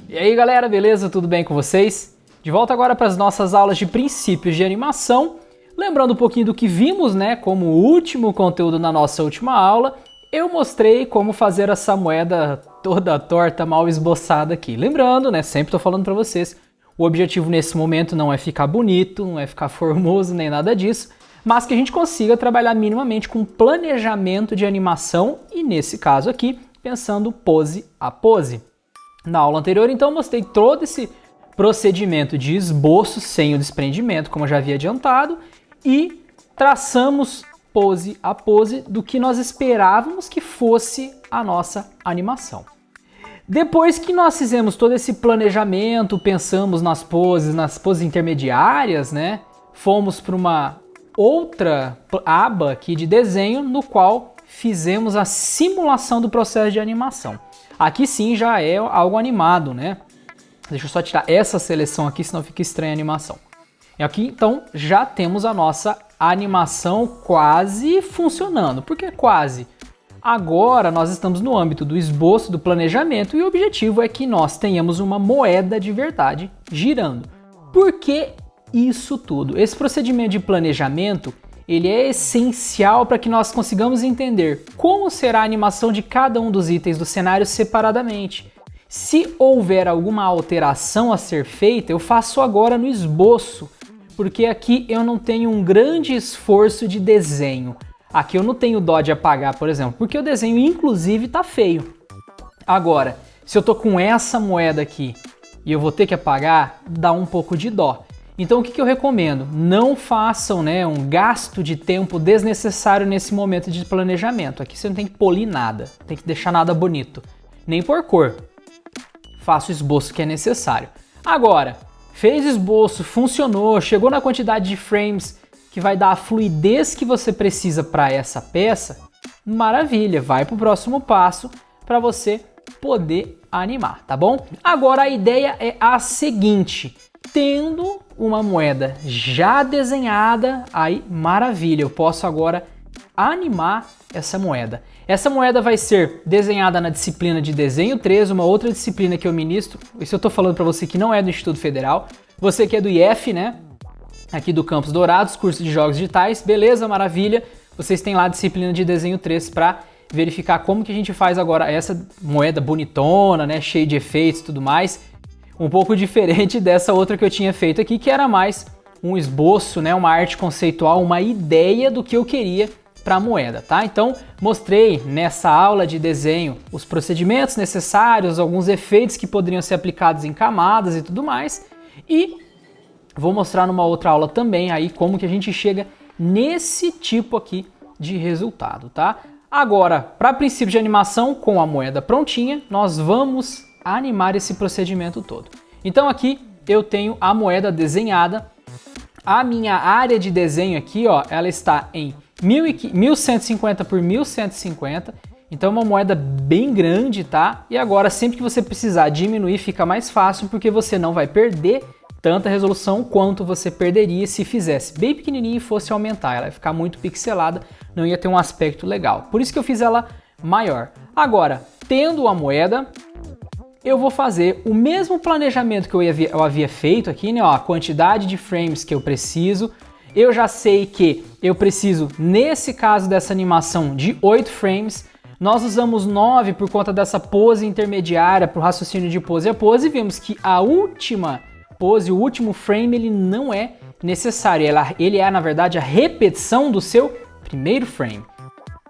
E aí galera, beleza? Tudo bem com vocês? De volta agora para as nossas aulas de princípios de animação. Lembrando um pouquinho do que vimos, né, como último conteúdo na nossa última aula, eu mostrei como fazer essa moeda toda torta, mal esboçada aqui. Lembrando, né, sempre estou falando para vocês, o objetivo nesse momento não é ficar bonito, não é ficar formoso, nem nada disso, mas que a gente consiga trabalhar minimamente com planejamento de animação e nesse caso aqui, pensando pose a pose. Na aula anterior, então, mostrei todo esse procedimento de esboço sem o desprendimento, como eu já havia adiantado, e traçamos pose a pose do que nós esperávamos que fosse a nossa animação. Depois que nós fizemos todo esse planejamento, pensamos nas poses intermediárias, né? Fomos para uma outra aba aqui de desenho, no qual fizemos a simulação do processo de animação. Aqui sim já é algo animado, né? Deixa eu só tirar essa seleção aqui, senão fica estranha a animação. E aqui então já temos a nossa animação quase funcionando. Por que quase? Agora nós estamos no âmbito do esboço, do planejamento, e o objetivo é que nós tenhamos uma moeda de verdade girando. Por que isso tudo? Esse procedimento de planejamento, ele é essencial para que nós consigamos entender como será a animação de cada um dos itens do cenário separadamente. Se houver alguma alteração a ser feita, eu faço agora no esboço, porque aqui eu não tenho um grande esforço de desenho. Aqui eu não tenho dó de apagar, por exemplo, porque o desenho inclusive está feio. Agora, se eu tô com essa moeda aqui e eu vou ter que apagar, dá um pouco de dó. Então o que eu recomendo? Não façam, né, um gasto de tempo desnecessário nesse momento de planejamento. Aqui você não tem que polir nada, tem que deixar nada bonito, nem por cor. Faça o esboço que é necessário. Agora, fez esboço, funcionou, chegou na quantidade de frames que vai dar a fluidez que você precisa para essa peça, maravilha, vai para o próximo passo para você poder animar, tá bom? Agora a ideia é a seguinte, tendo uma moeda já desenhada, aí maravilha, eu posso agora animar essa moeda. Essa moeda vai ser desenhada na disciplina de Desenho 3, uma outra disciplina que eu ministro. Isso eu tô falando para você que não é do Instituto Federal. Você que é do IF, né? Aqui do Campus Dourados, curso de Jogos Digitais. Beleza, maravilha. Vocês têm lá a disciplina de Desenho 3 para verificar como que a gente faz agora essa moeda bonitona, né? Cheia de efeitos e tudo mais. Um pouco diferente dessa outra que eu tinha feito aqui, que era mais um esboço, né? Uma arte conceitual, uma ideia do que eu queria para a moeda, tá? Então, mostrei nessa aula de desenho os procedimentos necessários, alguns efeitos que poderiam ser aplicados em camadas e tudo mais, e vou mostrar numa outra aula também aí como que a gente chega nesse tipo aqui de resultado, tá? Agora, para princípio de animação, com a moeda prontinha, nós vamos animar esse procedimento todo. Então aqui eu tenho a moeda desenhada, a minha área de desenho aqui, ó, ela está em 1150 por 1150, então é uma moeda bem grande, tá? E agora sempre que você precisar diminuir fica mais fácil porque você não vai perder tanta resolução quanto você perderia se fizesse bem pequenininho e fosse aumentar, ela ia ficar muito pixelada, não ia ter um aspecto legal. Por isso que eu fiz ela maior. Agora, tendo a moeda, eu vou fazer o mesmo planejamento que eu havia feito aqui, né? Ó, a quantidade de frames que eu preciso. Eu já sei que eu preciso, nesse caso dessa animação, de 8 frames. Nós usamos 9 por conta dessa pose intermediária para o raciocínio de pose a pose. E vimos que a última pose, o último frame, ele não é necessário. Ele é, na verdade, a repetição do seu primeiro frame.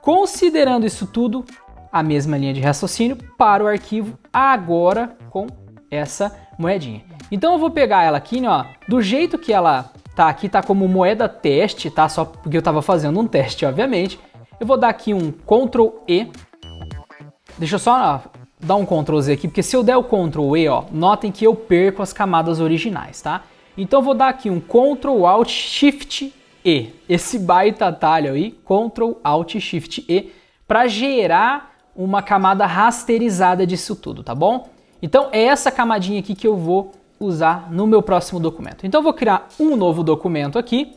Considerando isso tudo, a mesma linha de raciocínio para o arquivo agora com essa moedinha. Então eu vou pegar ela aqui, né, ó, do jeito que ela tá aqui, tá como moeda teste, tá? Só porque eu tava fazendo um teste, obviamente. Eu vou dar aqui um Ctrl E. Deixa eu só dar um Ctrl Z aqui, porque se eu der o Ctrl E, ó, notem que eu perco as camadas originais, tá? Então eu vou dar aqui um Ctrl Alt Shift E. Esse baita atalho aí, Ctrl Alt Shift E, para gerar uma camada rasterizada disso tudo, tá bom? Então é essa camadinha aqui que eu vou usar no meu próximo documento. Então eu vou criar um novo documento aqui,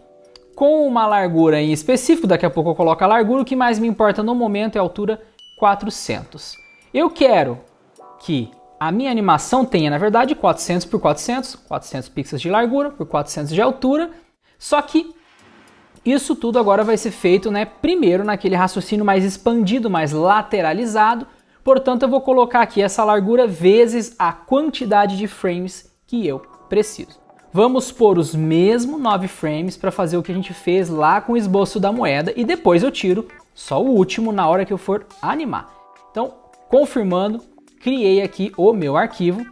com uma largura em específico, daqui a pouco eu coloco a largura, o que mais me importa no momento é a altura 400. Eu quero que a minha animação tenha, na verdade, 400 por 400, 400 pixels de largura por 400 de altura, só que isso tudo agora vai ser feito, né, primeiro naquele raciocínio mais expandido, mais lateralizado, portanto eu vou colocar aqui essa largura vezes a quantidade de frames que eu preciso. Vamos pôr os mesmos 9 frames para fazer o que a gente fez lá com o esboço da moeda e depois eu tiro só o último na hora que eu for animar. Então, confirmando, criei aqui o meu arquivo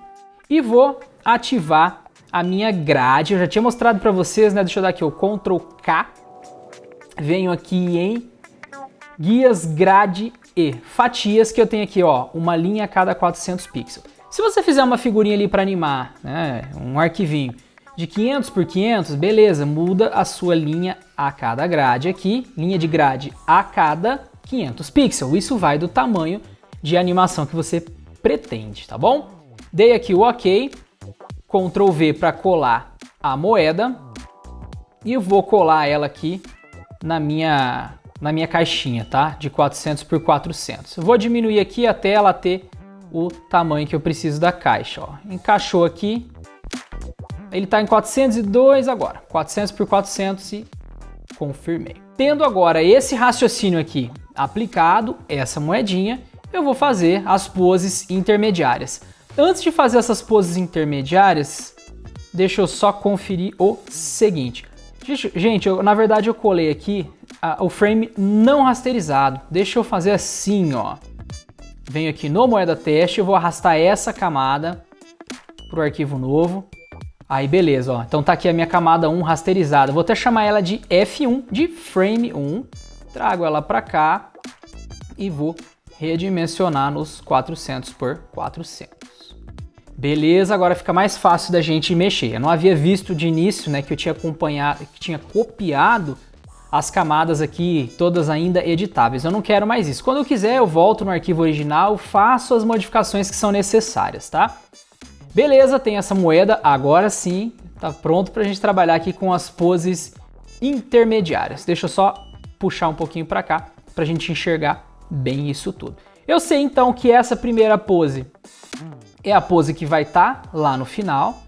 e vou ativar a minha grade. Eu já tinha mostrado para vocês, né? Deixa eu dar aqui o Ctrl K. Venho aqui em guias, grade e fatias, que eu tenho aqui, ó, uma linha a cada 400 pixels. Se você fizer uma figurinha ali para animar, né, um arquivinho de 500 por 500, beleza, muda a sua linha a cada grade aqui, linha de grade a cada 500 pixels. Isso vai do tamanho de animação que você pretende, tá bom? Dei aqui o OK, Ctrl V para colar a moeda e eu vou colar ela aqui na minha caixinha, tá? De 400 por 400. Eu vou diminuir aqui até ela ter o tamanho que eu preciso da caixa, ó. Encaixou aqui. Ele está em 402 agora, 400 por 400 e confirmei. Tendo agora esse raciocínio aqui aplicado, essa moedinha, eu vou fazer as poses intermediárias. Antes de fazer essas poses intermediárias, deixa eu só conferir o seguinte. Gente, na verdade eu colei aqui o frame não rasterizado. Deixa eu fazer assim, ó. Venho aqui no moeda teste, eu vou arrastar essa camada para o arquivo novo. Aí beleza, ó. Então tá aqui a minha camada 1 rasterizada. Vou até chamar ela de F1, de frame 1. Trago ela para cá e vou redimensionar nos 400 por 400. Beleza, agora fica mais fácil da gente mexer. Eu não havia visto de início, né, que eu tinha acompanhado, que tinha copiado as camadas aqui, todas ainda editáveis. Eu não quero mais isso. Quando eu quiser, eu volto no arquivo original, faço as modificações que são necessárias, tá? Beleza, tem essa moeda, agora sim, tá pronto pra gente trabalhar aqui com as poses intermediárias. Deixa eu só puxar um pouquinho pra cá, pra gente enxergar bem isso tudo. Eu sei então que essa primeira pose é a pose que vai estar lá no final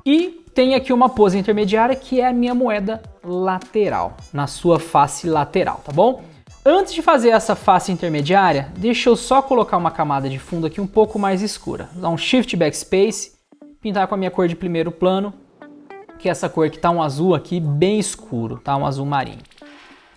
e tem aqui uma pose intermediária que é a minha moeda lateral, na sua face lateral, tá bom? Antes de fazer essa face intermediária, deixa eu só colocar uma camada de fundo aqui um pouco mais escura. Dar um Shift Backspace, pintar com a minha cor de primeiro plano, que é essa cor que tá um azul aqui bem escuro, tá? Um azul marinho.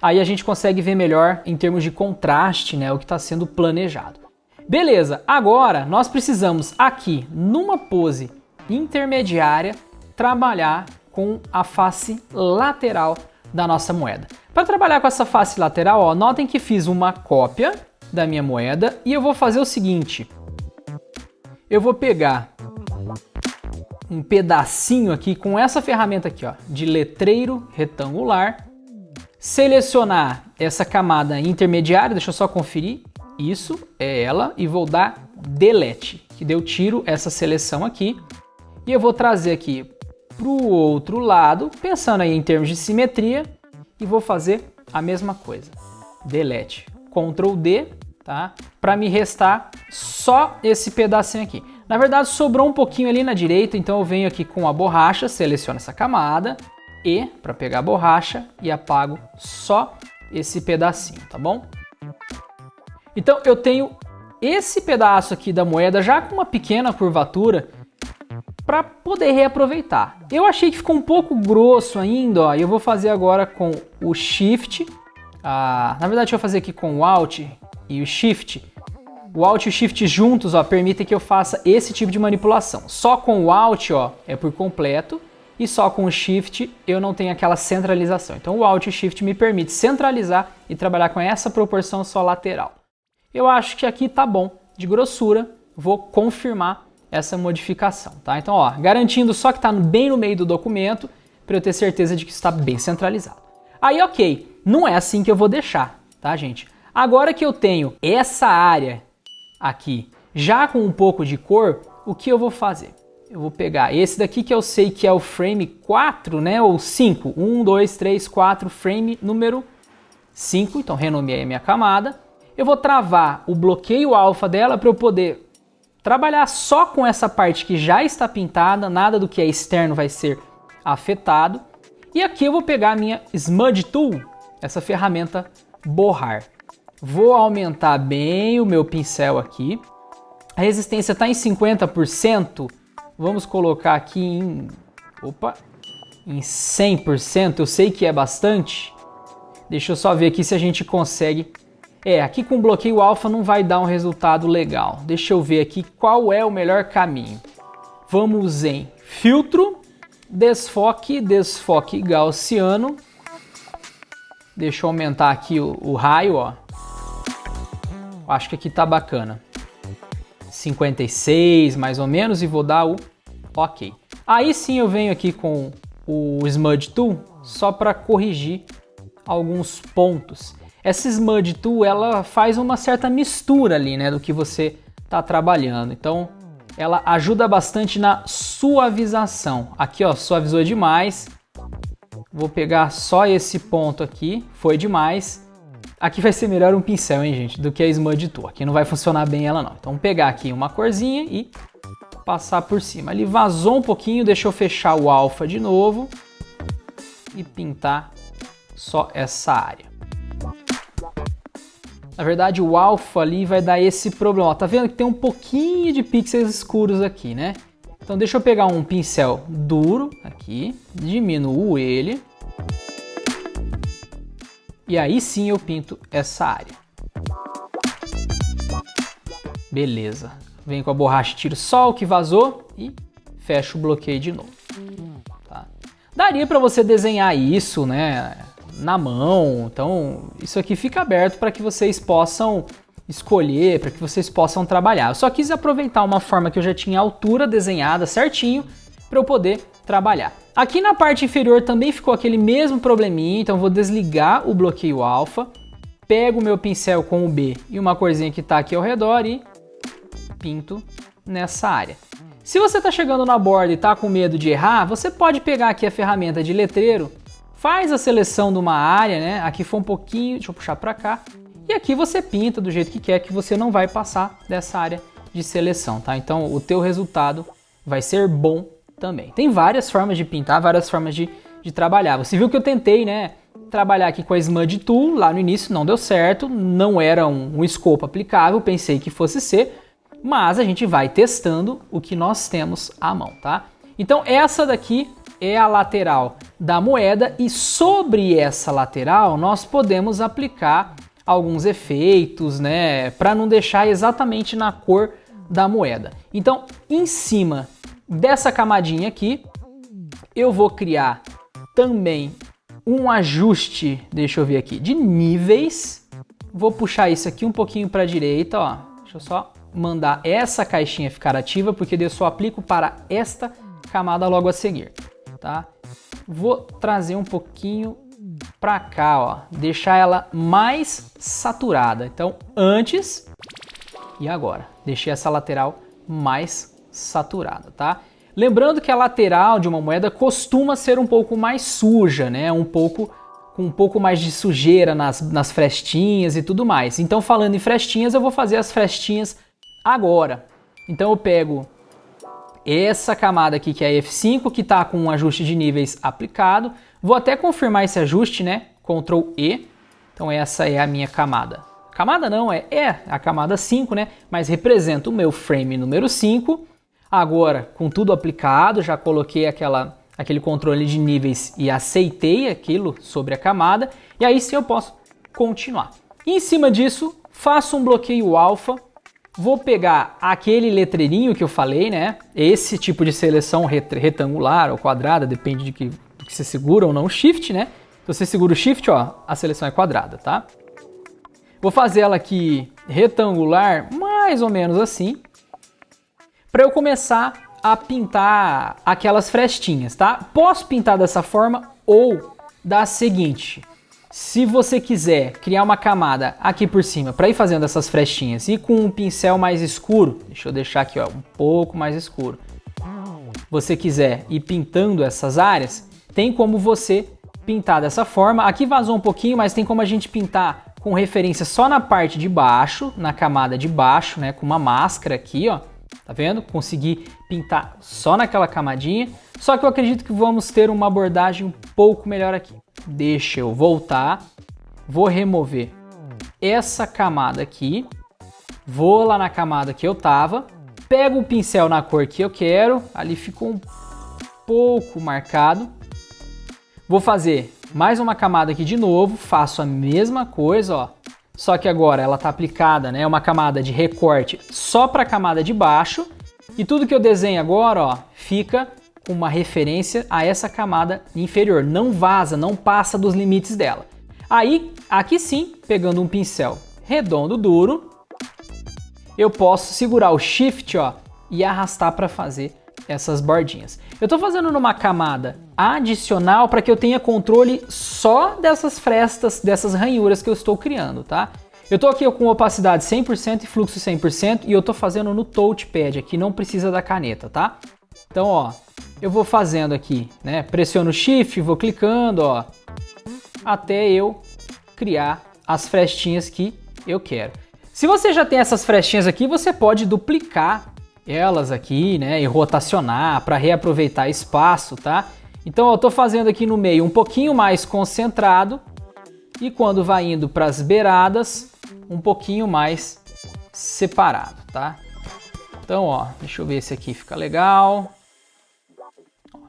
Aí a gente consegue ver melhor em termos de contraste, né, o que está sendo planejado. Beleza, agora nós precisamos aqui, numa pose intermediária, trabalhar com a face lateral da nossa moeda. Para trabalhar com essa face lateral, ó, notem que fiz uma cópia da minha moeda e eu vou fazer o seguinte. Eu vou pegar um pedacinho aqui com essa ferramenta aqui, ó, de letreiro retangular, selecionar essa camada intermediária, deixa eu só conferir, isso é ela, e vou dar Delete, que eu tiro essa seleção aqui, e eu vou trazer aqui para o outro lado, pensando aí em termos de simetria, e vou fazer a mesma coisa, Delete, Ctrl D, tá? Para me restar só esse pedacinho aqui. Na verdade sobrou um pouquinho ali na direita, então eu venho aqui com a borracha, seleciono essa camada, E para pegar a borracha e apago só esse pedacinho, tá bom? Então eu tenho esse pedaço aqui da moeda já com uma pequena curvatura para poder reaproveitar. Eu achei que ficou um pouco grosso ainda, ó, e eu vou fazer agora com o Shift. Na verdade eu vou fazer aqui com o Alt e o Shift. O Alt e o Shift juntos, ó, permitem que eu faça esse tipo de manipulação. Só com o Alt, ó, é por completo. E só com o Shift eu não tenho aquela centralização. Então o Alt e o Shift me permite centralizar e trabalhar com essa proporção só lateral. Eu acho que aqui tá bom de grossura, vou confirmar essa modificação, tá? Então, ó, garantindo só que tá bem no meio do documento, para eu ter certeza de que está bem centralizado. Aí, ok, não é assim que eu vou deixar, tá, gente? Agora que eu tenho essa área aqui já com um pouco de cor, o que eu vou fazer? Eu vou pegar esse daqui que eu sei que é o frame 4, né, ou 5. 1, 2, 3, 4, frame número 5. Então, renomeei a minha camada. Eu vou travar o bloqueio alfa dela para eu poder trabalhar só com essa parte que já está pintada, nada do que é externo vai ser afetado. E aqui eu vou pegar a minha Smudge Tool, essa ferramenta borrar. Vou aumentar bem o meu pincel aqui. A resistência está em 50%. Vamos colocar aqui em 100%. Eu sei que é bastante. Deixa eu só ver aqui se a gente consegue. Aqui com bloqueio alfa não vai dar um resultado legal. Deixa eu ver aqui qual é o melhor caminho. Vamos em filtro, desfoque gaussiano. Deixa eu aumentar aqui o raio, ó. Acho que aqui tá bacana. 56 mais ou menos e vou dar o OK. Aí sim eu venho aqui com o Smudge Tool só para corrigir alguns pontos. Essa Smudge Tool, ela faz uma certa mistura ali, né, do que você está trabalhando. Então, ela ajuda bastante na suavização. Aqui, ó, suavizou demais. Vou pegar só esse ponto aqui, foi demais. Aqui vai ser melhor um pincel, hein, gente, do que a Smudge Tool. Aqui não vai funcionar bem ela, não. Então, vou pegar aqui uma corzinha e passar por cima. Ele vazou um pouquinho, deixa eu fechar o alfa de novo e pintar só essa área. Na verdade, o alfa ali vai dar esse problema. Ó, tá vendo que tem um pouquinho de pixels escuros aqui, né? Então deixa eu pegar um pincel duro aqui, diminuo ele. E aí sim eu pinto essa área. Beleza. Venho com a borracha, tiro só o que vazou e fecho o bloqueio de novo. Tá? Daria para você desenhar isso, né, na mão. Então isso aqui fica aberto para que vocês possam escolher, para que vocês possam trabalhar. Eu só quis aproveitar uma forma que eu já tinha a altura desenhada certinho para eu poder trabalhar. Aqui na parte inferior também ficou aquele mesmo probleminha, então eu vou desligar o bloqueio alfa, pego o meu pincel com o B e uma corzinha que está aqui ao redor e pinto nessa área. Se você está chegando na borda e está com medo de errar, você pode pegar aqui a ferramenta de letreiro, faz a seleção de uma área, né? Aqui foi um pouquinho, deixa eu puxar para cá. E aqui você pinta do jeito que quer, que você não vai passar dessa área de seleção, tá? Então o teu resultado vai ser bom também. Tem várias formas de pintar, várias formas de trabalhar. Você viu que eu tentei, né, trabalhar aqui com a Smudge Tool, lá no início não deu certo, não era um escopo aplicável, pensei que fosse ser, mas a gente vai testando o que nós temos à mão, tá? Então essa daqui é a lateral da moeda e sobre essa lateral nós podemos aplicar alguns efeitos, né, para não deixar exatamente na cor da moeda. Então, em cima dessa camadinha aqui, eu vou criar também um ajuste, deixa eu ver aqui, de níveis. Vou puxar isso aqui um pouquinho para a direita, ó. Deixa eu só mandar essa caixinha ficar ativa, porque eu só aplico para esta camada logo a seguir, tá? Vou trazer um pouquinho para cá, ó, deixar ela mais saturada. Então, antes e agora, deixei essa lateral mais saturada, tá? Lembrando que a lateral de uma moeda costuma ser um pouco mais suja, né? Com um pouco mais de sujeira nas frestinhas e tudo mais. Então, falando em frestinhas, eu vou fazer as frestinhas agora. Então, eu pego essa camada aqui que é a F5, que está com um ajuste de níveis aplicado. Vou até confirmar esse ajuste, né? Ctrl E. Então essa é a minha camada. Camada não, é a camada 5, né? Mas representa o meu frame número 5. Agora, com tudo aplicado, já coloquei aquele controle de níveis e aceitei aquilo sobre a camada. E aí sim eu posso continuar. Em cima disso, faço um bloqueio alfa. Vou pegar aquele letreirinho que eu falei, né? Esse tipo de seleção retangular ou quadrada, depende do que você segura ou não o Shift, né? Se você segura o Shift, ó, a seleção é quadrada, tá? Vou fazer ela aqui retangular, mais ou menos assim, para eu começar a pintar aquelas frestinhas, tá? Posso pintar dessa forma ou da seguinte. Se você quiser criar uma camada aqui por cima para ir fazendo essas frestinhas e com um pincel mais escuro, deixa eu deixar aqui, ó, um pouco mais escuro. Você quiser ir pintando essas áreas, tem como você pintar dessa forma. Aqui vazou um pouquinho, mas tem como a gente pintar com referência só na parte de baixo, na camada de baixo, né, com uma máscara aqui, ó. Tá vendo? Consegui pintar só naquela camadinha, só que eu acredito que vamos ter uma abordagem um pouco melhor aqui. Deixa eu voltar, vou remover essa camada aqui, vou lá na camada que eu tava, pego o pincel na cor que eu quero, ali ficou um pouco marcado, vou fazer mais uma camada aqui de novo, faço a mesma coisa, ó. Só que agora ela tá aplicada, né? É uma camada de recorte só para a camada de baixo. E tudo que eu desenho agora, ó, fica com uma referência a essa camada inferior. Não vaza, não passa dos limites dela. Aí, aqui sim, pegando um pincel redondo duro, eu posso segurar o Shift, ó, e arrastar para fazer essas bordinhas. Eu tô fazendo numa camada adicional para que eu tenha controle só dessas frestas, dessas ranhuras que eu estou criando, tá? Eu tô aqui com opacidade 100% e fluxo 100% e eu tô fazendo no touchpad aqui, não precisa da caneta, tá? Então, ó, eu vou fazendo aqui, né? Pressiono Shift, vou clicando, ó, até eu criar as frestinhas que eu quero. Se você já tem essas frestinhas aqui, você pode duplicar elas aqui, né, e rotacionar para reaproveitar espaço, tá? Então eu tô fazendo aqui no meio um pouquinho mais concentrado e quando vai indo para as beiradas, um pouquinho mais separado, tá? Então, ó, deixa eu ver se aqui fica legal.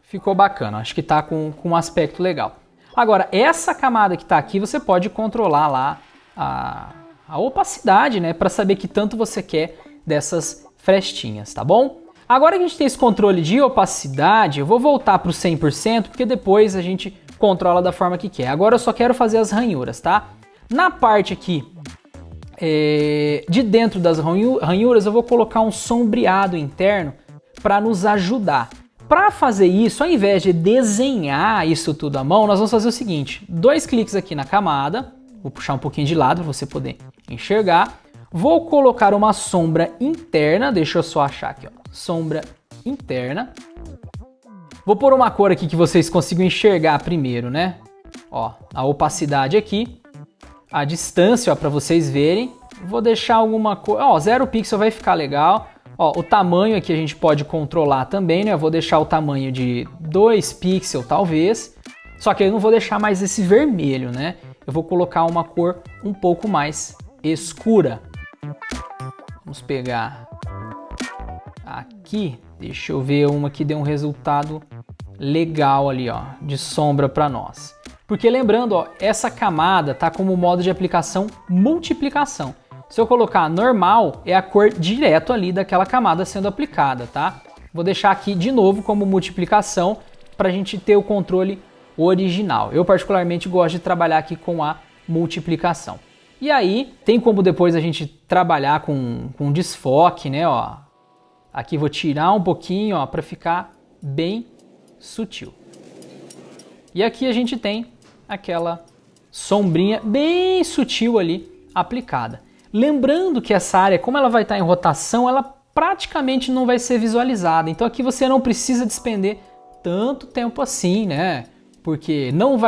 Ficou bacana, acho que tá com um aspecto legal. Agora, essa camada que tá aqui, você pode controlar lá a opacidade, né, para saber que tanto você quer dessas frestinhas, tá bom? Agora que a gente tem esse controle de opacidade, eu vou voltar para o 100%, porque depois a gente controla da forma que quer. Agora eu só quero fazer as ranhuras, tá? Na parte aqui de dentro das ranhuras, eu vou colocar um sombreado interno para nos ajudar. Para fazer isso, ao invés de desenhar isso tudo à mão, nós vamos fazer o seguinte: 2 cliques aqui na camada, vou puxar um pouquinho de lado para você poder enxergar. Vou colocar uma sombra interna, deixa eu só achar aqui, ó, sombra interna. Vou pôr uma cor aqui que vocês consigam enxergar primeiro, né? Ó, a opacidade aqui, a distância, ó, para vocês verem. Vou deixar alguma cor, ó, 0 pixel vai ficar legal. Ó, o tamanho aqui a gente pode controlar também, né? Eu vou deixar o tamanho de 2 pixels talvez. Só que eu não vou deixar mais esse vermelho, né? Eu vou colocar uma cor um pouco mais escura. Vamos pegar aqui, deixa eu ver uma que deu um resultado legal ali, ó, de sombra para nós. Porque lembrando, ó, essa camada tá como modo de aplicação multiplicação. Se eu colocar normal, é a cor direto ali daquela camada sendo aplicada, tá? Vou deixar aqui de novo como multiplicação para a gente ter o controle original. Eu particularmente gosto de trabalhar aqui com a multiplicação. E aí, tem como depois a gente trabalhar com desfoque, né, ó. Aqui vou tirar um pouquinho, ó, para ficar bem sutil. E aqui a gente tem aquela sombrinha bem sutil ali aplicada. Lembrando que essa área, como ela vai estar em rotação, ela praticamente não vai ser visualizada. Então aqui você não precisa despender tanto tempo assim, né? Porque não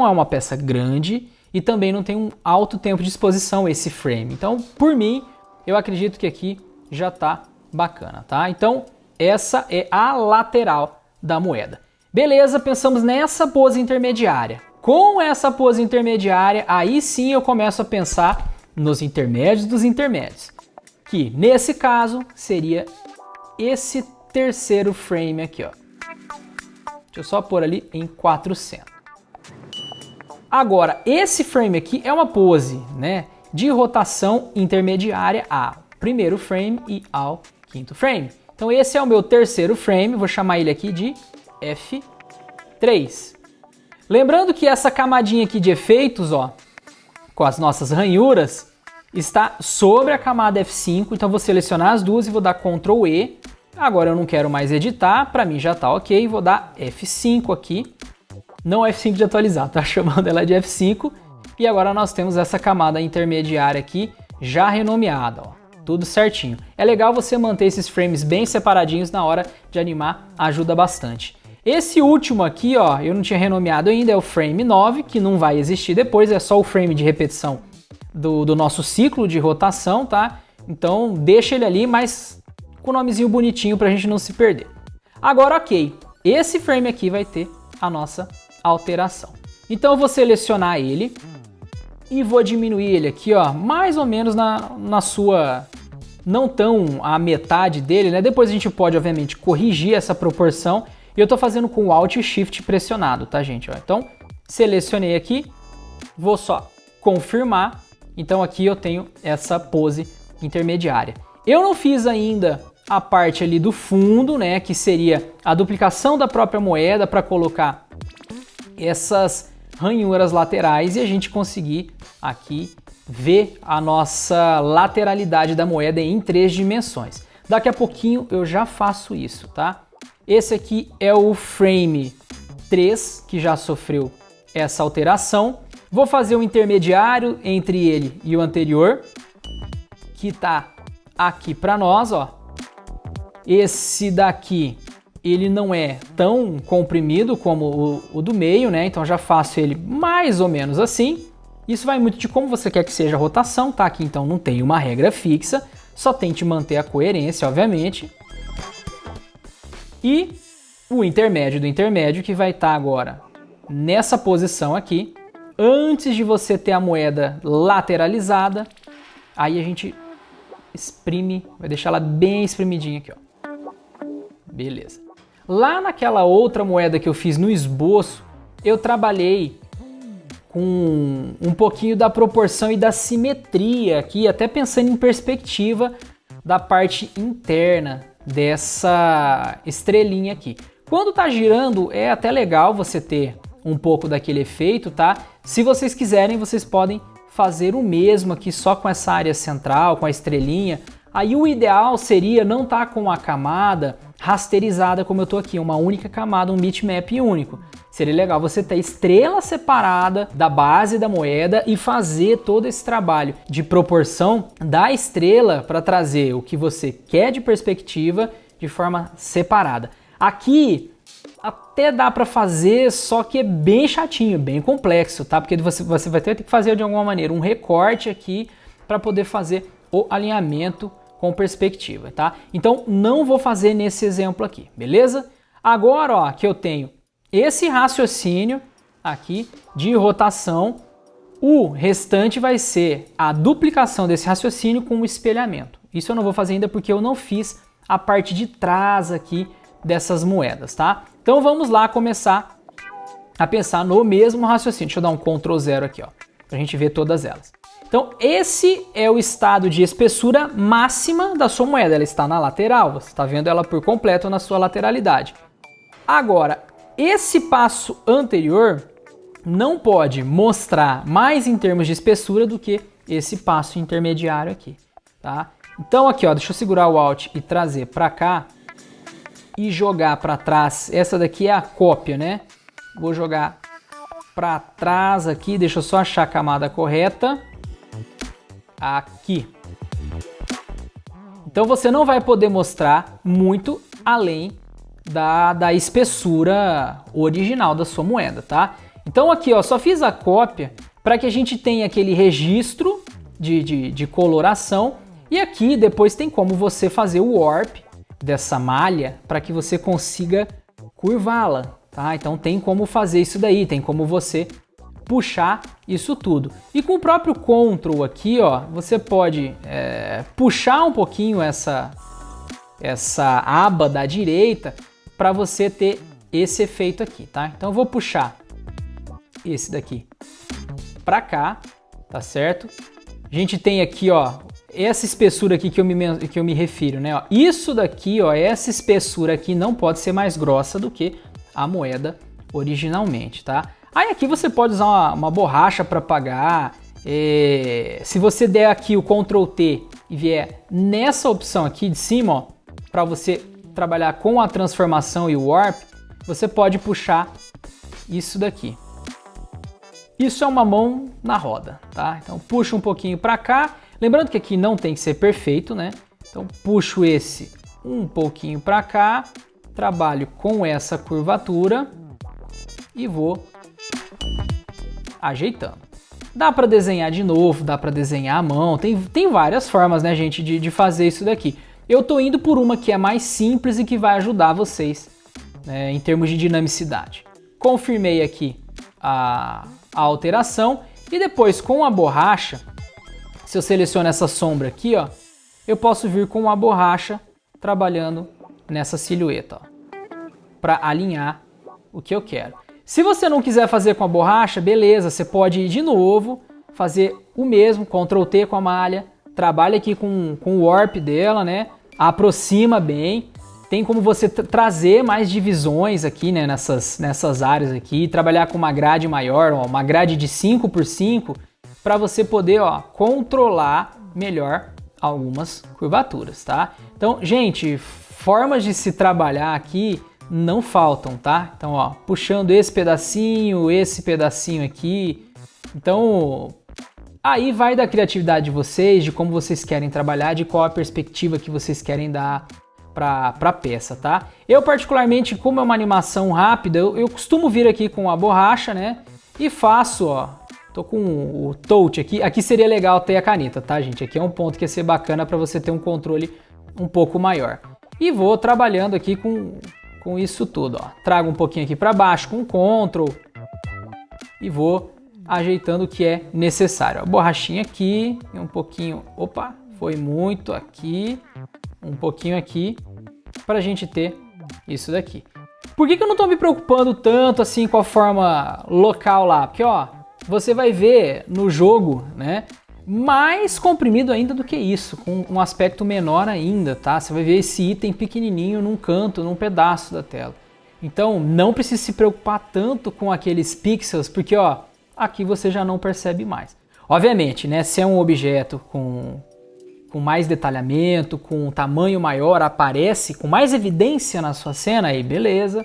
é uma peça grande e também não tem um alto tempo de exposição esse frame. Então, por mim, eu acredito que aqui já tá bacana, tá? Então, essa é a lateral da moeda. Beleza, pensamos nessa pose intermediária. Com essa pose intermediária, aí sim eu começo a pensar nos intermédios dos intermédios. Que, nesse caso, seria esse terceiro frame aqui, ó. Deixa eu só pôr ali em 400. Agora, esse frame aqui é uma pose, né, de rotação intermediária ao primeiro frame e ao quinto frame. Então esse é o meu terceiro frame, vou chamar ele aqui de F3. Lembrando que essa camadinha aqui de efeitos, ó, com as nossas ranhuras, está sobre a camada F5, então vou selecionar as duas e vou dar Ctrl E. Agora eu não quero mais editar, para mim já está ok, vou dar F5 aqui. Não F5 de atualizar, tá chamando ela de F5. E agora nós temos essa camada intermediária aqui, já renomeada, ó, tudo certinho. É legal você manter esses frames bem separadinhos na hora de animar, ajuda bastante. Esse último aqui, ó, eu não tinha renomeado ainda, é o frame 9, que não vai existir depois, é só o frame de repetição do nosso ciclo de rotação, tá? Então deixa ele ali, mas com o nomezinho bonitinho pra gente não se perder. Agora, ok, esse frame aqui vai ter a nossa alteração. Então eu vou selecionar ele e vou diminuir ele aqui, ó, mais ou menos na sua... não tão a metade dele, né? Depois a gente pode, obviamente, corrigir essa proporção. E eu tô fazendo com o Alt e Shift pressionado, tá, gente? Ó, então, selecionei aqui, vou só confirmar. Então aqui eu tenho essa pose intermediária. Eu não fiz ainda a parte ali do fundo, né, que seria a duplicação da própria moeda para colocar essas ranhuras laterais e a gente conseguir aqui ver a nossa lateralidade da moeda em 3 dimensões. Daqui a pouquinho eu já faço isso, tá? Esse aqui é o frame 3 que já sofreu essa alteração. Vou fazer um intermediário entre ele e o anterior, que tá aqui para nós, ó. Esse daqui, ele não é tão comprimido como o do meio, né? Então já faço ele mais ou menos assim. Isso vai muito de como você quer que seja a rotação, tá? Aqui então não tem uma regra fixa, só tente manter a coerência, obviamente. E o intermédio do intermédio, que vai estar agora nessa posição aqui, antes de você ter a moeda lateralizada. Aí a gente exprime, vai deixar ela bem espremidinha aqui, ó. Beleza. Lá naquela outra moeda que eu fiz no esboço, eu trabalhei com um pouquinho da proporção e da simetria aqui, até pensando em perspectiva da parte interna dessa estrelinha aqui. Quando tá girando, é até legal você ter um pouco daquele efeito, tá? Se vocês quiserem, vocês podem fazer o mesmo aqui só com essa área central, com a estrelinha. Aí o ideal seria não estar com a camada rasterizada como eu tô aqui, uma única camada, um bitmap único. Seria legal você ter estrela separada da base da moeda e fazer todo esse trabalho de proporção da estrela para trazer o que você quer de perspectiva de forma separada. Aqui até dá para fazer, só que é bem chatinho, bem complexo, tá? Porque você vai ter que fazer de alguma maneira um recorte aqui para poder fazer o alinhamento com perspectiva, tá? Então não vou fazer nesse exemplo aqui, beleza? Agora, ó, que eu tenho esse raciocínio aqui de rotação, o restante vai ser a duplicação desse raciocínio com o espelhamento. Isso eu não vou fazer ainda porque eu não fiz a parte de trás aqui dessas moedas, tá? Então vamos lá começar a pensar no mesmo raciocínio. Deixa eu dar um Ctrl 0 aqui, ó, pra gente ver todas elas. Então esse é o estado de espessura máxima da sua moeda, ela está na lateral, você está vendo ela por completo na sua lateralidade. Agora, esse passo anterior não pode mostrar mais em termos de espessura do que esse passo intermediário aqui, tá? Então aqui, ó, deixa eu segurar o Alt e trazer para cá e jogar para trás. Essa daqui é a cópia, né? Vou jogar para trás aqui, deixa eu só achar a camada correta. Aqui. Então você não vai poder mostrar muito além da espessura original da sua moeda, tá? Então aqui, ó, só fiz a cópia para que a gente tenha aquele registro de coloração e aqui depois tem como você fazer o warp dessa malha para que você consiga curvá-la, tá? Então tem como fazer isso daí, tem como você puxar isso tudo. E com o próprio Ctrl aqui, ó, você pode puxar um pouquinho essa aba da direita para você ter esse efeito aqui, tá? Então eu vou puxar esse daqui para cá, tá certo? A gente tem aqui, ó, essa espessura aqui que eu me refiro, né? Ó, isso daqui, ó, essa espessura aqui não pode ser mais grossa do que a moeda originalmente, tá? Aí aqui você pode usar uma borracha para apagar. Se você der aqui o Ctrl T e vier nessa opção aqui de cima, ó, para você trabalhar com a transformação e o warp, você pode puxar isso daqui. Isso é uma mão na roda, tá? Então puxa um pouquinho para cá. Lembrando que aqui não tem que ser perfeito, né? Então puxo esse um pouquinho para cá, trabalho com essa curvatura e vou ajeitando. Dá para desenhar de novo, dá para desenhar à mão, tem várias formas, né, gente, de fazer isso daqui. Eu tô indo por uma que é mais simples e que vai ajudar vocês, né, em termos de dinamicidade. Confirmei aqui a alteração e depois com a borracha, se eu seleciono essa sombra aqui, ó, eu posso vir com a borracha trabalhando nessa silhueta, para alinhar o que eu quero. Se você não quiser fazer com a borracha, beleza, você pode ir de novo, fazer o mesmo, Ctrl T com a malha, trabalha aqui com o warp dela, né? Aproxima bem. Tem como você trazer mais divisões aqui, né, nessas áreas aqui, trabalhar com uma grade maior, ó, uma grade de 5x5, para você poder, ó, controlar melhor algumas curvaturas, tá? Então, gente, formas de se trabalhar aqui não faltam, tá? Então, ó, puxando esse pedacinho aqui. Então, aí vai da criatividade de vocês, de como vocês querem trabalhar, de qual a perspectiva que vocês querem dar pra peça, tá? Eu, particularmente, como é uma animação rápida, eu costumo vir aqui com a borracha, né? E faço, ó, tô com o touch aqui. Aqui seria legal ter a caneta, tá, gente? Aqui é um ponto que ia ser bacana para você ter um controle um pouco maior. E vou trabalhando aqui com isso tudo, ó. Trago um pouquinho aqui para baixo com Ctrl e vou ajeitando o que é necessário. A borrachinha aqui e um pouquinho, opa, foi muito aqui, um pouquinho aqui, para a gente ter isso daqui. Por que eu não estou me preocupando tanto assim com a forma local lá? Porque, ó, você vai ver no jogo, né, mais comprimido ainda do que isso, com um aspecto menor ainda, tá? Você vai ver esse item pequenininho num canto, num pedaço da tela. Então, não precisa se preocupar tanto com aqueles pixels, porque, ó, aqui você já não percebe mais. Obviamente, né, se é um objeto com mais detalhamento, com um tamanho maior, aparece com mais evidência na sua cena, aí beleza,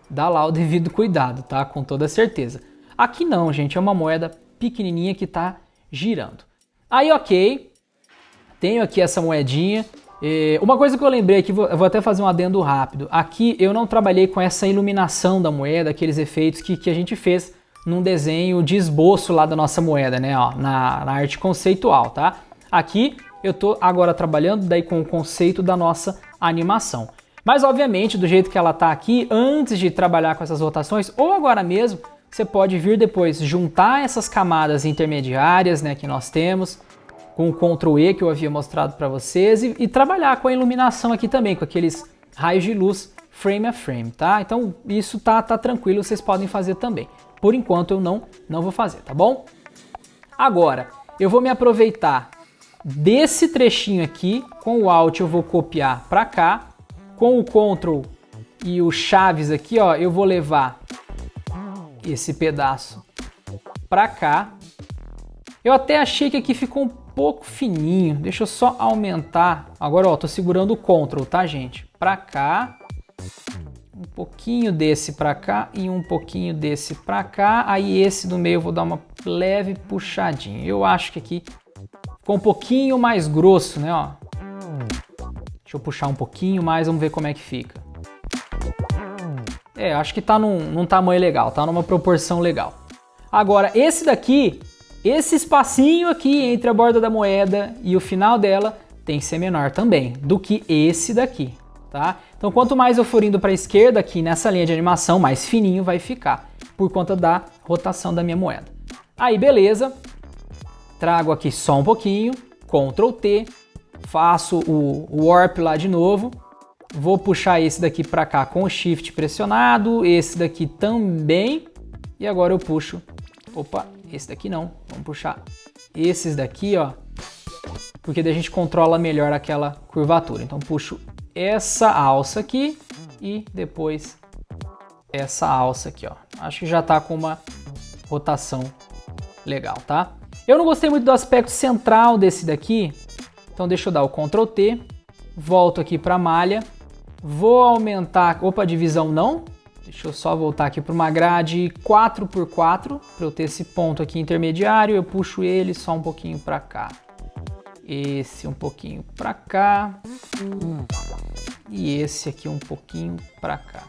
dá lá o devido cuidado, tá? Com toda certeza. Aqui não, gente, é uma moeda pequenininha que está girando. Aí, ok, tenho aqui essa moedinha. Uma coisa que eu lembrei aqui, eu vou até fazer um adendo rápido. Aqui eu não trabalhei com essa iluminação da moeda, aqueles efeitos que a gente fez num desenho de esboço lá da nossa moeda, né? Ó, na arte conceitual, tá? Aqui eu tô agora trabalhando daí com o conceito da nossa animação. Mas, obviamente, do jeito que ela tá aqui, antes de trabalhar com essas rotações, ou agora mesmo, você pode vir depois juntar essas camadas intermediárias, né, que nós temos, com o Ctrl E que eu havia mostrado para vocês, e trabalhar com a iluminação aqui também, com aqueles raios de luz frame a frame, tá? Então isso tá tranquilo, vocês podem fazer também. Por enquanto eu não vou fazer, tá bom? Agora, eu vou me aproveitar desse trechinho aqui, com o Alt eu vou copiar para cá, com o Ctrl e o chaves aqui, ó, eu vou levar esse pedaço para cá. Eu até achei que aqui ficou um pouco fininho. Deixa eu só aumentar. Agora, ó, tô segurando o Ctrl, tá, gente? Para cá. Um pouquinho desse para cá e um pouquinho desse para cá. Aí esse do meio eu vou dar uma leve puxadinha. Eu acho que aqui ficou um pouquinho mais grosso, né, ó. Deixa eu puxar um pouquinho mais, vamos ver como é que fica. Acho que tá num tamanho legal, tá numa proporção legal. Agora, esse daqui, esse espacinho aqui entre a borda da moeda e o final dela tem que ser menor também do que esse daqui, tá? Então, quanto mais eu for indo para a esquerda aqui nessa linha de animação, mais fininho vai ficar, por conta da rotação da minha moeda. Aí, beleza. Trago aqui só um pouquinho, Ctrl T, faço o Warp lá de novo. Vou puxar esse daqui para cá com o Shift pressionado, esse daqui também. E agora eu puxo, opa, esse daqui não, vamos puxar esses daqui, ó, porque daí a gente controla melhor aquela curvatura. Então puxo essa alça aqui e depois essa alça aqui, ó. Acho que já tá com uma rotação legal, tá? Eu não gostei muito do aspecto central desse daqui, então deixa eu dar o Ctrl T, volto aqui para a malha. Vou aumentar, opa, divisão não, deixa eu só voltar aqui para uma grade 4x4, para eu ter esse ponto aqui intermediário, eu puxo ele só um pouquinho para cá, esse um pouquinho para cá, e esse aqui um pouquinho para cá.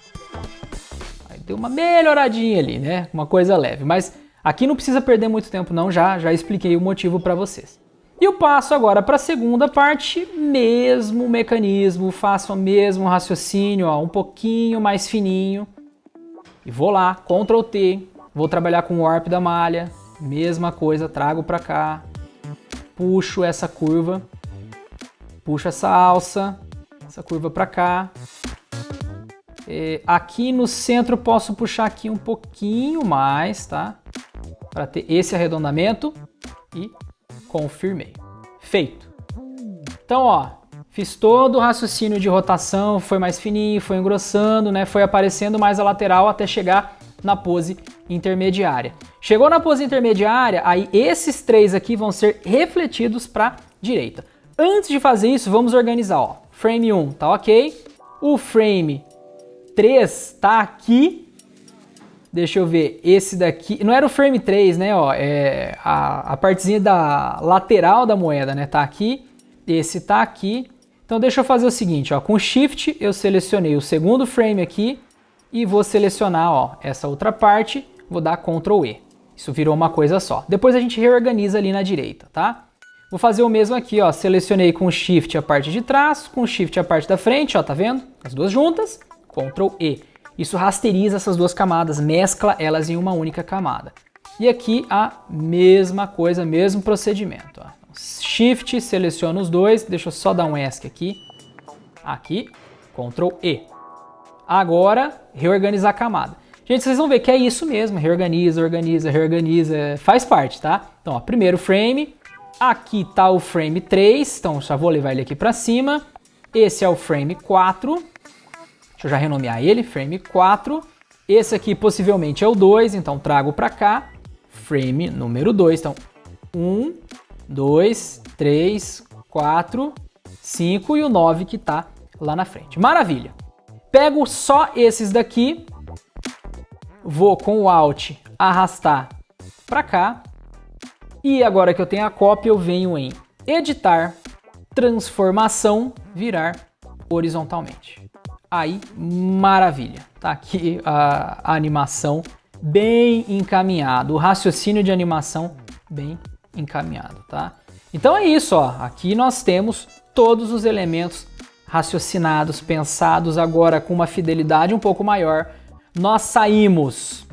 Aí deu uma melhoradinha ali, né, uma coisa leve, mas aqui não precisa perder muito tempo não, já expliquei o motivo para vocês. E eu passo agora para a segunda parte, mesmo mecanismo, faço o mesmo raciocínio, ó, um pouquinho mais fininho. E vou lá, Ctrl T, vou trabalhar com o Warp da malha, mesma coisa, trago para cá, puxo essa curva, puxo essa alça, essa curva para cá. Aqui no centro eu posso puxar aqui um pouquinho mais, tá? Para ter esse arredondamento e confirmei. Feito. Então, ó, fiz todo o raciocínio de rotação, foi mais fininho, foi engrossando, né? Foi aparecendo mais a lateral até chegar na pose intermediária. Chegou na pose intermediária, aí esses três aqui vão ser refletidos para a direita. Antes de fazer isso, vamos organizar, ó. Frame 1 tá ok, o frame 3 tá aqui. Deixa eu ver, esse daqui, não era o frame 3, né, ó, é a partezinha da lateral da moeda, né, tá aqui, esse tá aqui. Então deixa eu fazer o seguinte, ó, com Shift eu selecionei o segundo frame aqui e vou selecionar, ó, essa outra parte, vou dar Ctrl E. Isso virou uma coisa só. Depois a gente reorganiza ali na direita, tá? Vou fazer o mesmo aqui, ó, selecionei com Shift a parte de trás, com Shift a parte da frente, ó, tá vendo? As duas juntas, Ctrl E. Isso rasteriza essas duas camadas, mescla elas em uma única camada. E aqui a mesma coisa, mesmo procedimento. Ó. Shift, seleciono os dois, deixa eu só dar um ESC aqui. Aqui, Ctrl E. Agora, reorganizar a camada. Gente, vocês vão ver que é isso mesmo, reorganiza, organiza, reorganiza, faz parte, tá? Então, ó, primeiro frame, aqui tá o frame 3, então já vou levar ele aqui para cima. Esse é o frame 4. Deixa eu já renomear ele, frame 4. Esse aqui possivelmente é o 2, então trago para cá. Frame número 2, então 1, 2, 3, 4, 5 e o 9 que está lá na frente. Maravilha! Pego só esses daqui, vou com o Alt arrastar para cá. E agora que eu tenho a cópia, eu venho em Editar, Transformação, Virar horizontalmente. Aí, maravilha, tá aqui a animação bem encaminhada, o raciocínio de animação bem encaminhado, tá? Então é isso, ó, aqui nós temos todos os elementos raciocinados, pensados agora com uma fidelidade um pouco maior. Nós saímos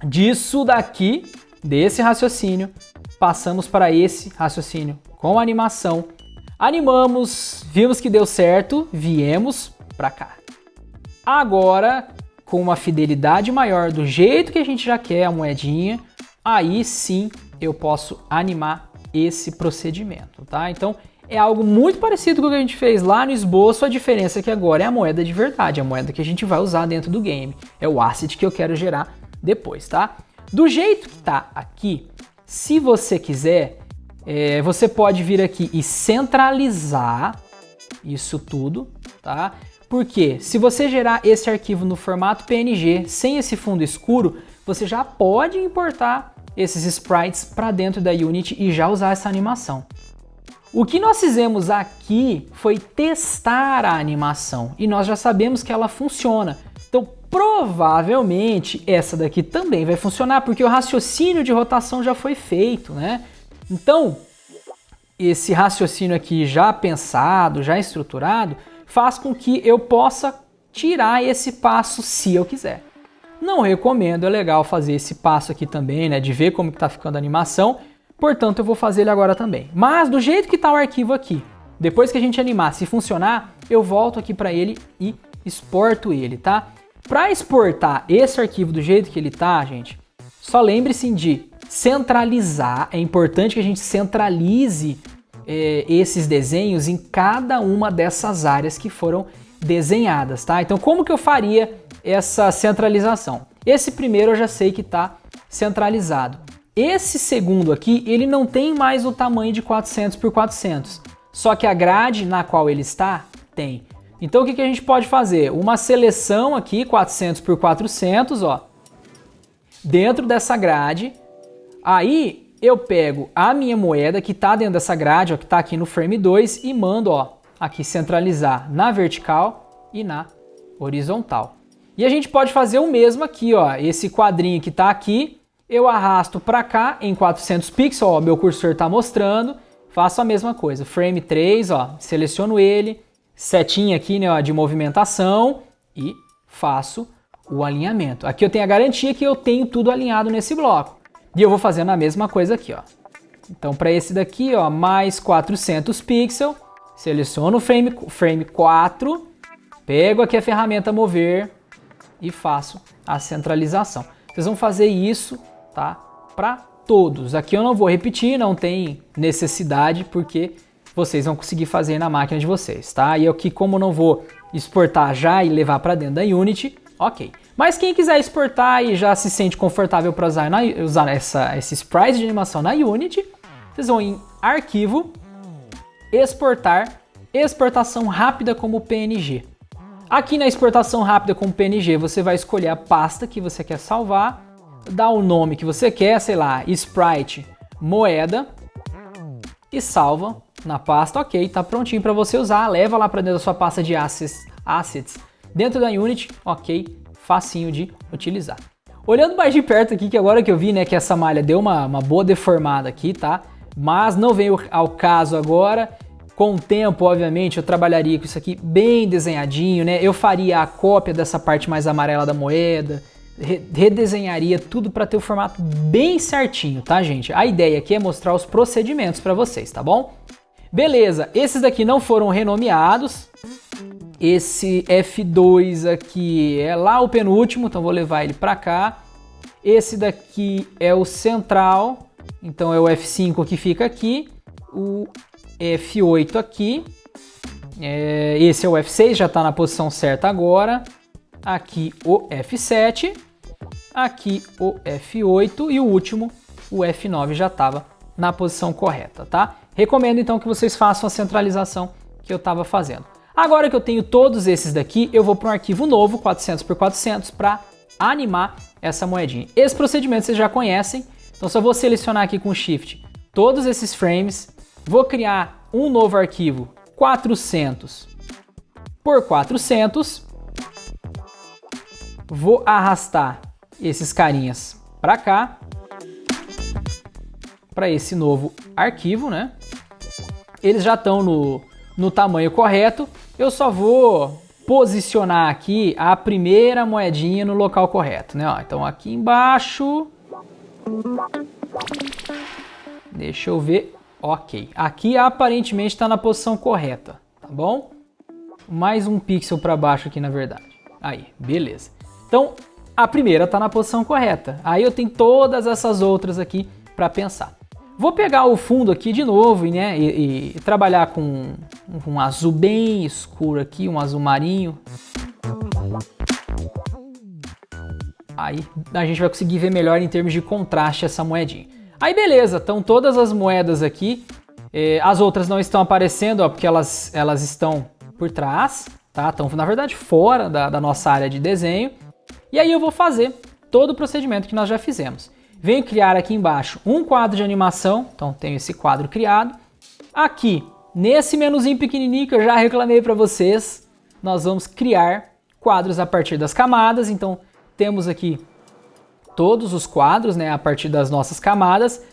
disso daqui, desse raciocínio, passamos para esse raciocínio com animação, animamos, vimos que deu certo, viemos para cá. Agora, com uma fidelidade maior, do jeito que a gente já quer a moedinha, aí sim eu posso animar esse procedimento, tá? Então é algo muito parecido com o que a gente fez lá no esboço, a diferença é que agora é a moeda de verdade, a moeda que a gente vai usar dentro do game, é o asset que eu quero gerar depois, tá? Do jeito que tá aqui, se você quiser, você pode vir aqui e centralizar isso tudo, tá? Porque se você gerar esse arquivo no formato PNG, sem esse fundo escuro, você já pode importar esses sprites para dentro da Unity e já usar essa animação. O que nós fizemos aqui foi testar a animação e nós já sabemos que ela funciona. Então, provavelmente, essa daqui também vai funcionar, porque o raciocínio de rotação já foi feito, né? Então, esse raciocínio aqui já pensado, já estruturado, faz com que eu possa tirar esse passo se eu quiser. Não recomendo, é legal fazer esse passo aqui também, né, de ver como que tá ficando a animação, portanto eu vou fazer ele agora também. Mas do jeito que tá o arquivo aqui, depois que a gente animar, se funcionar, eu volto aqui para ele e exporto ele, tá? Para exportar esse arquivo do jeito que ele tá, gente, só lembre-se de centralizar, é importante que a gente centralize esses desenhos em cada uma dessas áreas que foram desenhadas, tá? Então como que eu faria essa centralização? Esse primeiro eu já sei que está centralizado. Esse segundo aqui, ele não tem mais o tamanho de 400 por 400, só que a grade na qual ele está, tem. Então o que a gente pode fazer? Uma seleção aqui, 400 por 400, ó, dentro dessa grade, aí eu pego a minha moeda que está dentro dessa grade, ó, que está aqui no frame 2 e mando, ó, aqui centralizar na vertical e na horizontal. E a gente pode fazer o mesmo aqui, ó, esse quadrinho que está aqui, eu arrasto para cá em 400 pixels, ó, meu cursor está mostrando, faço a mesma coisa. Frame 3, ó, seleciono ele, setinha aqui, né, ó, de movimentação e faço o alinhamento. Aqui eu tenho a garantia que eu tenho tudo alinhado nesse bloco. E eu vou fazendo a mesma coisa aqui, ó. Então, para esse daqui, ó, mais 400 pixels, seleciono o frame 4, pego aqui a ferramenta mover e faço a centralização. Vocês vão fazer isso, tá? Para todos. Aqui eu não vou repetir, não tem necessidade, porque vocês vão conseguir fazer na máquina de vocês, tá? E aqui, como eu não vou exportar já e levar para dentro da Unity, ok. Mas quem quiser exportar e já se sente confortável para usar esse sprite de animação na Unity, vocês vão em Arquivo, Exportar, Exportação Rápida como PNG. Aqui na exportação rápida como PNG, você vai escolher a pasta que você quer salvar, dá o nome que você quer, sei lá, Sprite Moeda, e salva na pasta, ok, tá prontinho para você usar, leva lá para dentro da sua pasta de assets dentro da Unity, ok, facinho de utilizar. Olhando mais de perto aqui, que agora que eu vi, né, que essa malha deu uma boa deformada aqui, tá? Mas não veio ao caso agora. Com o tempo, obviamente, eu trabalharia com isso aqui bem desenhadinho, né? Eu faria a cópia dessa parte mais amarela da moeda, redesenharia tudo para ter o formato bem certinho, tá, gente? A ideia aqui é mostrar os procedimentos para vocês, tá bom? Beleza, esses daqui não foram renomeados. Esse F2 aqui é lá o penúltimo, então vou levar ele para cá. Esse daqui é o central, então é o F5 que fica aqui. O F8 aqui, esse é o F6, já está na posição certa agora. Aqui o F7, aqui o F8 e o último, o F9, já estava na posição correta, tá? Recomendo então que vocês façam a centralização que eu estava fazendo. Agora que eu tenho todos esses daqui, eu vou para um arquivo novo, 400x400, para animar essa moedinha. Esse procedimento vocês já conhecem, então só vou selecionar aqui com Shift todos esses frames. Vou criar um novo arquivo 400x400. Vou arrastar esses carinhas para cá, para esse novo arquivo, né? Eles já estão no tamanho correto. Eu só vou posicionar aqui a primeira moedinha no local correto, né? Ó, então aqui embaixo. Deixa eu ver. Ok, aqui aparentemente está na posição correta, tá bom? Mais um pixel para baixo aqui, na verdade. Aí, beleza. Então, a primeira está na posição correta. Aí eu tenho todas essas outras aqui para pensar. Vou pegar o fundo aqui de novo, né, e trabalhar com um azul bem escuro aqui, um azul marinho. Aí a gente vai conseguir ver melhor em termos de contraste essa moedinha. Aí beleza, estão todas as moedas aqui, as outras não estão aparecendo, ó, porque elas estão por trás, tá? Estão na verdade fora da nossa área de desenho. E aí eu vou fazer todo o procedimento que nós já fizemos. Venho criar aqui embaixo um quadro de animação, então tenho esse quadro criado. Aqui, nesse menuzinho pequenininho que eu já reclamei para vocês, nós vamos criar quadros a partir das camadas, então temos aqui todos os quadros, né, a partir das nossas camadas.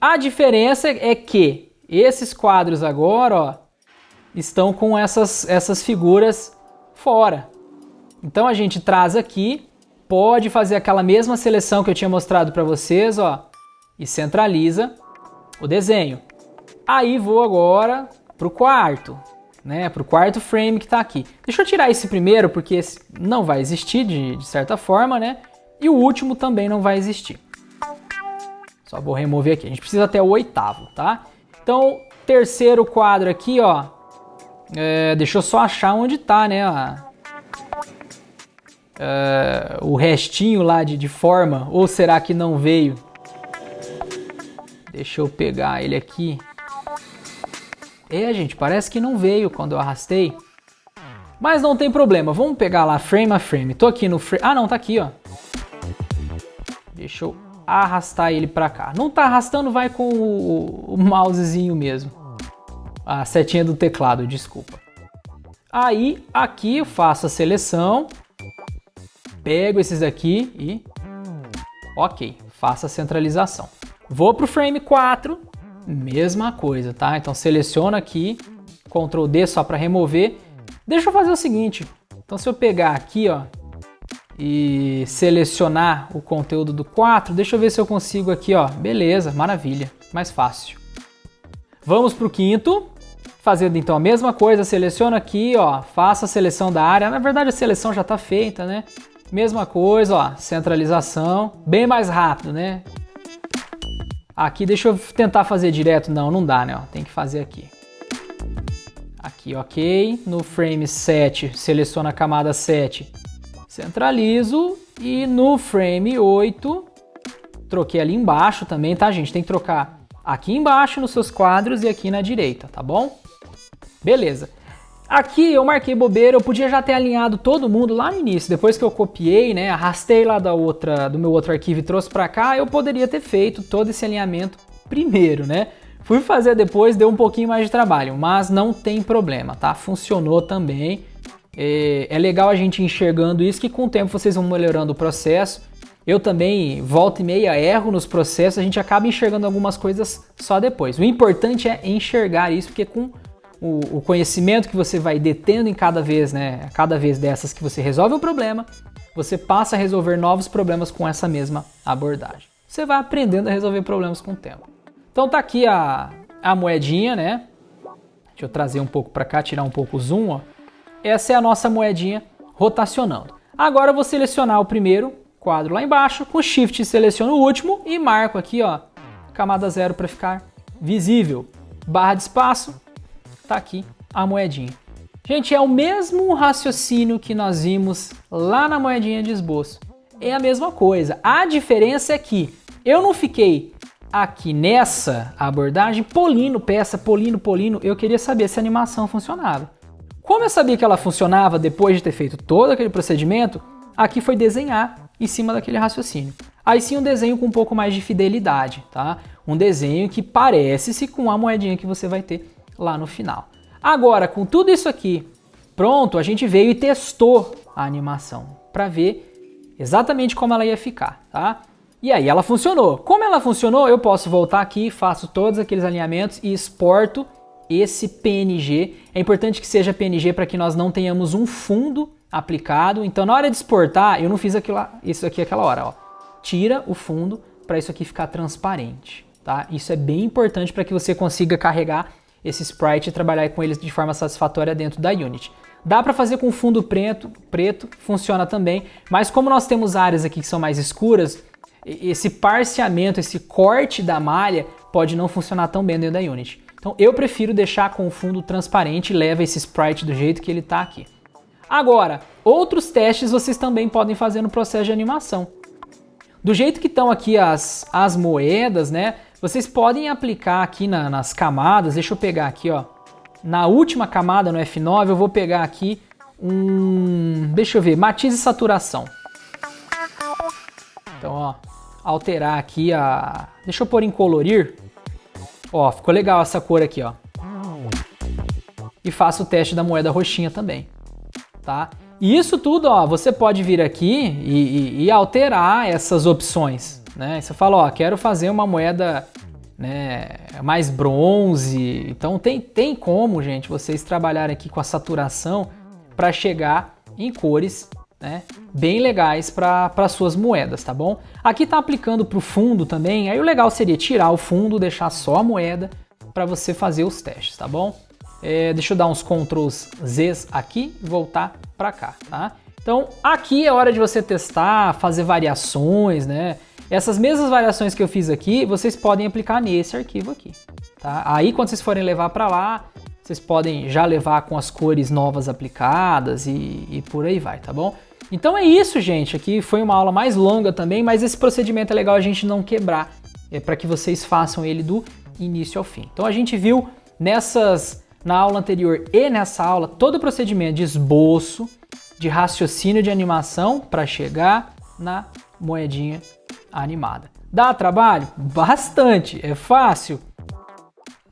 A diferença é que esses quadros agora, ó, estão com essas figuras fora. Então a gente traz aqui, pode fazer aquela mesma seleção que eu tinha mostrado para vocês, ó, e centraliza o desenho. Aí vou agora para o quarto, né, para o quarto frame que está aqui. Deixa eu tirar esse primeiro, porque esse não vai existir de certa forma, né? E o último também não vai existir. Só vou remover aqui. A gente precisa até o oitavo, tá? Então, terceiro quadro aqui, ó. Deixa eu só achar onde tá, né? O restinho lá de forma. Ou será que não veio? Deixa eu pegar ele aqui. Gente, parece que não veio quando eu arrastei. Mas não tem problema. Vamos pegar lá frame a frame. Tô aqui no frame. Ah, não, tá aqui, ó. Deixa eu arrastar ele para cá. Não tá arrastando, vai com o mousezinho mesmo. A setinha do teclado, desculpa. Aí, aqui eu faço a seleção. Pego esses aqui e... Ok, faço a centralização. Vou pro frame 4. mesma coisa, tá? Então seleciona aqui, Ctrl D só para remover. Deixa eu fazer o seguinte, então se eu pegar aqui, ó, e selecionar o conteúdo do 4, deixa eu ver se eu consigo aqui, ó, beleza, maravilha, mais fácil. Vamos para o quinto, fazendo então a mesma coisa, seleciona aqui, ó, faça a seleção da área, na verdade a seleção já está feita, né? Mesma coisa, ó, centralização, bem mais rápido, né? Aqui, deixa eu tentar fazer direto, não dá, né? Ó, tem que fazer aqui. Aqui, ok, no frame 7, seleciona a camada 7, centralizo e no frame 8, troquei ali embaixo também, tá, gente? Tem que trocar aqui embaixo nos seus quadros e aqui na direita, tá bom? Beleza. Aqui eu marquei bobeira, eu podia já ter alinhado todo mundo lá no início, depois que eu copiei, né, arrastei lá do meu outro arquivo e trouxe para cá, eu poderia ter feito todo esse alinhamento primeiro, né? Fui fazer depois, deu um pouquinho mais de trabalho, mas não tem problema, tá? Funcionou também. É legal a gente enxergando isso, que com o tempo vocês vão melhorando o processo. Eu também, volta e meia, erro nos processos, a gente acaba enxergando algumas coisas só depois. O importante é enxergar isso, porque com o conhecimento que você vai detendo em cada vez, né? Cada vez dessas que você resolve um problema, você passa a resolver novos problemas com essa mesma abordagem. Você vai aprendendo a resolver problemas com o tempo. Então tá aqui a moedinha, né? Deixa eu trazer um pouco para cá, tirar um pouco o zoom, ó. Essa é a nossa moedinha rotacionando. Agora eu vou selecionar o primeiro quadro lá embaixo, com Shift seleciono o último e marco aqui, ó, camada 0 para ficar visível. Barra de espaço, tá aqui a moedinha. Gente, é o mesmo raciocínio que nós vimos lá na moedinha de esboço. É a mesma coisa. A diferença é que eu não fiquei aqui nessa abordagem polindo peça, polindo, eu queria saber se a animação funcionava. Como eu sabia que ela funcionava depois de ter feito todo aquele procedimento, aqui foi desenhar em cima daquele raciocínio. Aí sim um desenho com um pouco mais de fidelidade, tá? Um desenho que parece-se com a moedinha que você vai ter lá no final. Agora, com tudo isso aqui pronto, a gente veio e testou a animação para ver exatamente como ela ia ficar, tá? E aí ela funcionou. Como ela funcionou, eu posso voltar aqui, faço todos aqueles alinhamentos e exporto esse PNG. É importante que seja PNG para que nós não tenhamos um fundo aplicado. Então na hora de exportar, eu não fiz isso aqui aquela hora, ó. Tira o fundo para isso aqui ficar transparente, tá? Isso é bem importante para que você consiga carregar esse sprite e trabalhar com eles de forma satisfatória dentro da Unity. Dá para fazer com fundo preto, funciona também, mas como nós temos áreas aqui que são mais escuras, esse parseamento, esse corte da malha pode não funcionar tão bem dentro da Unity. Então eu prefiro deixar com o fundo transparente e leva esse sprite do jeito que ele está aqui. Agora, outros testes vocês também podem fazer no processo de animação. Do jeito que estão aqui as moedas, né? Vocês podem aplicar aqui nas camadas, deixa eu pegar aqui, ó. Na última camada, no F9, eu vou pegar aqui deixa eu ver, matiz e saturação. Então, ó, alterar aqui deixa eu pôr em colorir. Ó, ficou legal essa cor aqui, ó. E faço o teste da moeda roxinha também, tá? E isso tudo, ó, você pode vir aqui e alterar essas opções, né? Você fala, ó, quero fazer uma moeda, né, mais bronze. Então tem como, gente, vocês trabalharem aqui com a saturação para chegar em cores, né, bem legais para suas moedas, tá bom? Aqui tá aplicando para o fundo também, aí o legal seria tirar o fundo, deixar só a moeda para você fazer os testes, tá bom? Deixa eu dar uns Ctrls Z aqui e voltar para cá, tá? Então aqui é hora de você testar, fazer variações, né? Essas mesmas variações que eu fiz aqui, vocês podem aplicar nesse arquivo aqui, tá? Aí quando vocês forem levar para lá, vocês podem já levar com as cores novas aplicadas e por aí vai, tá bom? Então é isso, gente. Aqui foi uma aula mais longa também, mas esse procedimento é legal a gente não quebrar, para que vocês façam ele do início ao fim. Então a gente viu na aula anterior e nessa aula todo o procedimento de esboço, de raciocínio de animação para chegar na moedinha animada. Dá trabalho? Bastante. É fácil?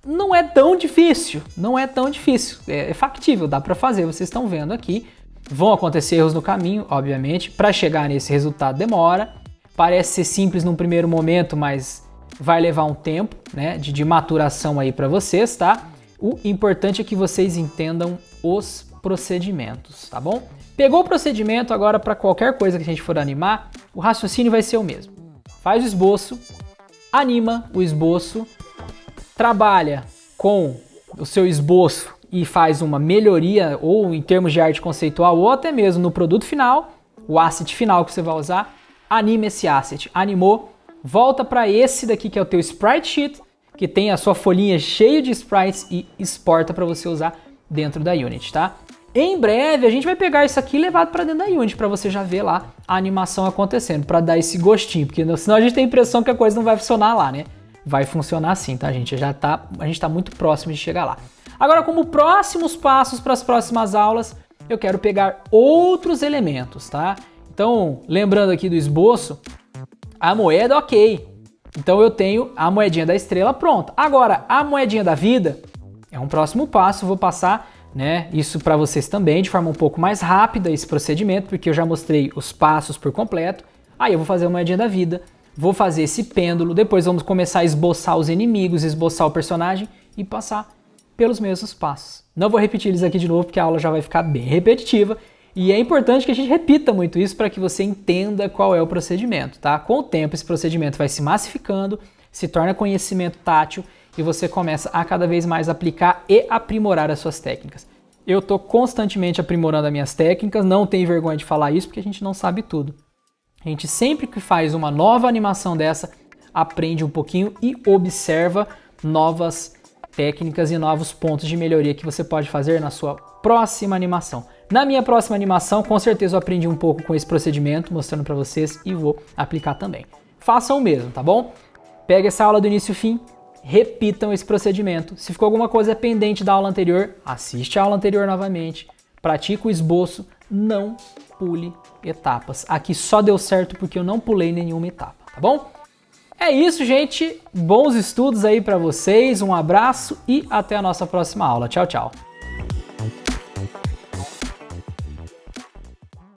Não é tão difícil. Não é tão difícil. É factível, dá para fazer. Vocês estão vendo aqui. Vão acontecer erros no caminho, obviamente. Para chegar nesse resultado demora. Parece ser simples num primeiro momento, mas vai levar um tempo, né, de maturação aí para vocês, tá? O importante é que vocês entendam os procedimentos, tá bom? Pegou o procedimento agora para qualquer coisa que a gente for animar, o raciocínio vai ser o mesmo. Faz o esboço, anima o esboço, trabalha com o seu esboço e faz uma melhoria ou em termos de arte conceitual ou até mesmo no produto final, o asset final que você vai usar, anima esse asset. Animou, volta para esse daqui que é o teu sprite sheet, que tem a sua folhinha cheia de sprites e exporta para você usar dentro da Unity, tá? Em breve a gente vai pegar isso aqui e levar para dentro da Unity para você já ver lá a animação acontecendo, para dar esse gostinho, porque senão a gente tem a impressão que a coisa não vai funcionar lá, né? Vai funcionar sim, tá, gente? A gente tá muito próximo de chegar lá. Agora, como próximos passos para as próximas aulas, eu quero pegar outros elementos, tá? Então, lembrando aqui do esboço, a moeda, ok. Então eu tenho a moedinha da estrela pronta. Agora, a moedinha da vida é um próximo passo, vou passar, né, isso para vocês também de forma um pouco mais rápida, esse procedimento, porque eu já mostrei os passos por completo. Aí eu vou fazer a moedinha da vida, vou fazer esse pêndulo, depois vamos começar a esboçar os inimigos, esboçar o personagem e passar pelos mesmos passos. Não vou repetir eles aqui de novo, porque a aula já vai ficar bem repetitiva. E é importante que a gente repita muito isso para que você entenda qual é o procedimento, tá? Com o tempo, esse procedimento vai se massificando, se torna conhecimento tátil e você começa a cada vez mais aplicar e aprimorar as suas técnicas. Eu estou constantemente aprimorando as minhas técnicas, não tenho vergonha de falar isso porque a gente não sabe tudo. A gente sempre que faz uma nova animação dessa, aprende um pouquinho e observa novas técnicas e novos pontos de melhoria que você pode fazer na sua próxima animação. Na minha próxima animação, com certeza eu aprendi um pouco com esse procedimento, mostrando para vocês e vou aplicar também. Façam o mesmo, tá bom? Pega essa aula do início e fim, repitam esse procedimento. Se ficou alguma coisa pendente da aula anterior, assiste a aula anterior novamente, pratica o esboço, não pule etapas. Aqui só deu certo porque eu não pulei nenhuma etapa, tá bom? É isso, gente. Bons estudos aí para vocês, um abraço e até a nossa próxima aula. Tchau, tchau.